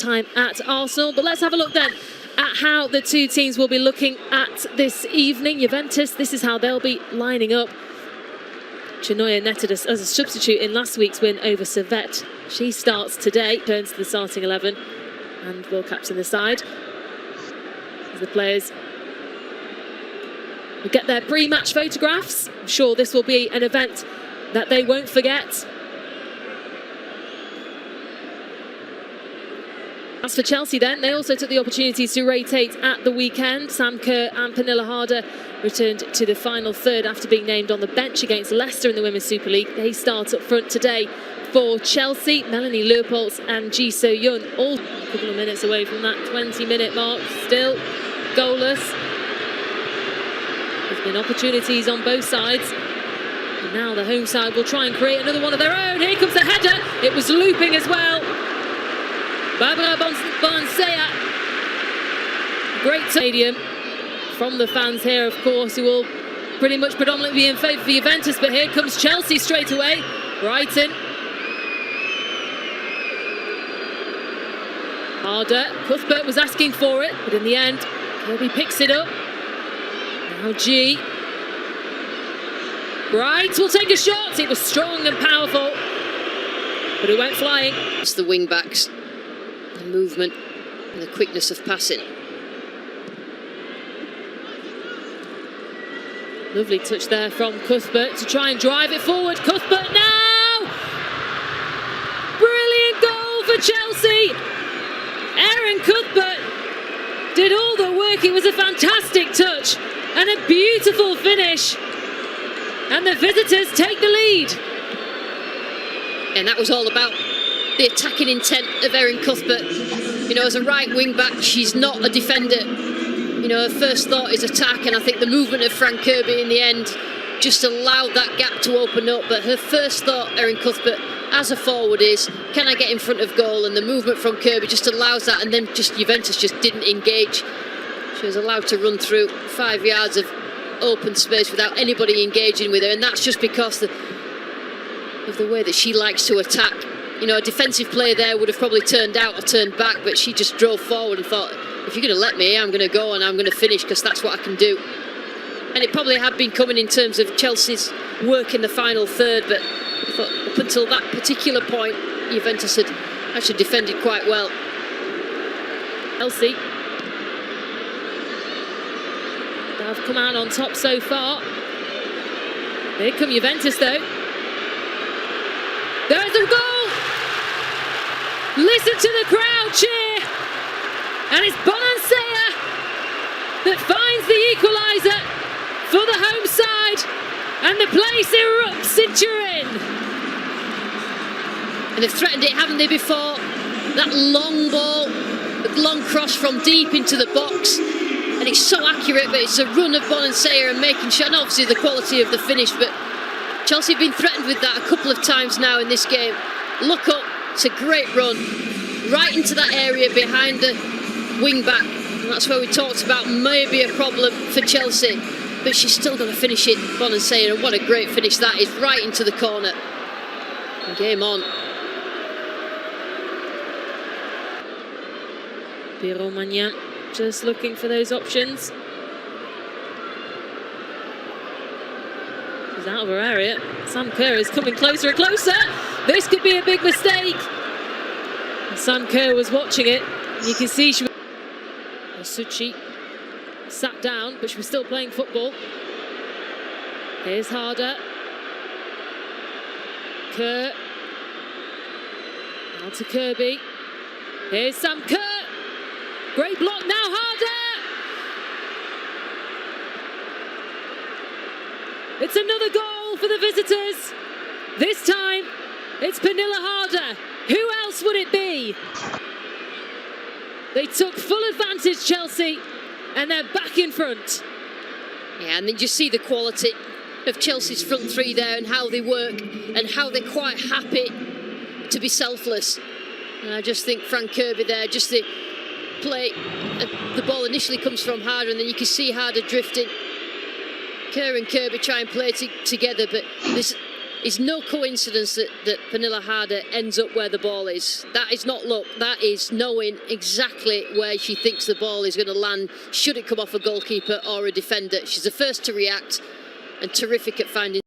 time at Arsenal. But let's have a look then at how the two teams will be looking at this evening. Juventus, this is how they'll be lining up. Chinoya netted as a substitute in last week's win over Servette. She starts today, turns to the starting 11 and will captain the side. As the players will get their pre-match photographs. I'm sure this will be an event that they won't forget. As for Chelsea then, they also took the opportunity to rotate at the weekend. Sam Kerr and Pernille Harder returned to the final third after being named on the bench against Leicester in the Women's Super League. They start up front today for Chelsea. Melanie Leupolz and Ji So-yun, all a couple of minutes away from that 20-minute mark, still goalless. There's been opportunities on both sides. And now the home side will try and create another one of their own. Here comes the header. It was looping as well. Barbara Bonansea. Great stadium from the fans here, of course, who will pretty much predominantly be in favour for Juventus. But here comes Chelsea straight away. Brighton. Harder. Cuthbert was asking for it, but in the end, Kirby picks it up. Now G. Bright will take a shot. It was strong and powerful, but it went flying. It's the wing backs. The movement and the quickness of passing. Lovely touch there from Cuthbert to try and drive it forward. Cuthbert now! Brilliant goal for Chelsea! Erin Cuthbert did all the work. It was a fantastic touch and a beautiful finish. And the visitors take the lead. And that was all about the attacking intent of Erin Cuthbert. You know, as a right wing back, she's not a defender. You know, her first thought is attack, and I think the movement of Fran Kirby in the end just allowed that gap to open up. But her first thought, Erin Cuthbert, as a forward, is can I get in front of goal? And the movement from Kirby just allows that, and then just Juventus just didn't engage. She was allowed to run through 5 yards of open space without anybody engaging with her, and that's just because of the way that she likes to attack. You know, a defensive player there would have probably turned out or turned back, but she just drove forward and thought, if you're going to let me, I'm going to go and I'm going to finish because that's what I can do. And it probably had been coming in terms of Chelsea's work in the final third, but I thought up until that particular point, Juventus had actually defended quite well. Chelsea have come out on top so far. Here come Juventus though. There's a goal! Listen to the crowd cheer! And it's Bonansea that finds the equaliser for the home side, and the place erupts in Turin. And they've threatened it, haven't they, before? That long ball, the long cross from deep into the box. And it's so accurate, but it's a run of Bonansea and making sure, and obviously the quality of the finish, but Chelsea have been threatened with that a couple of times now in this game. Look up, it's a great run, right into that area behind the wing back, and that's where we talked about maybe a problem for Chelsea, but she's still going to finish it, Bonansea, and what a great finish that is, right into the corner. And game on. Pierrot Magnan just looking for those options. She's out of her area. Sam Kerr is coming closer and closer. This could be a big mistake. And Sam Kerr was watching it. You can see she was... Suchi sat down, but she was still playing football. Here's Harder. Kerr. Now to Kirby. Here's Sam Kerr. Great block now, Harder! It's another goal for the visitors. This time, it's Pernille Harder. Who else would it be? They took full advantage, Chelsea, and they're back in front. Yeah, and then you see the quality of Chelsea's front three there and how they work and how they're quite happy to be selfless. And I just think Fran Kirby there, just the play, the ball initially comes from Harder, and then you can see Harder drifting. Kerr and Kirby try and play together, but there's It's no coincidence that Pernille Harder ends up where the ball is. That is not luck. That is knowing exactly where she thinks the ball is going to land, should it come off a goalkeeper or a defender. She's the first to react and terrific at finding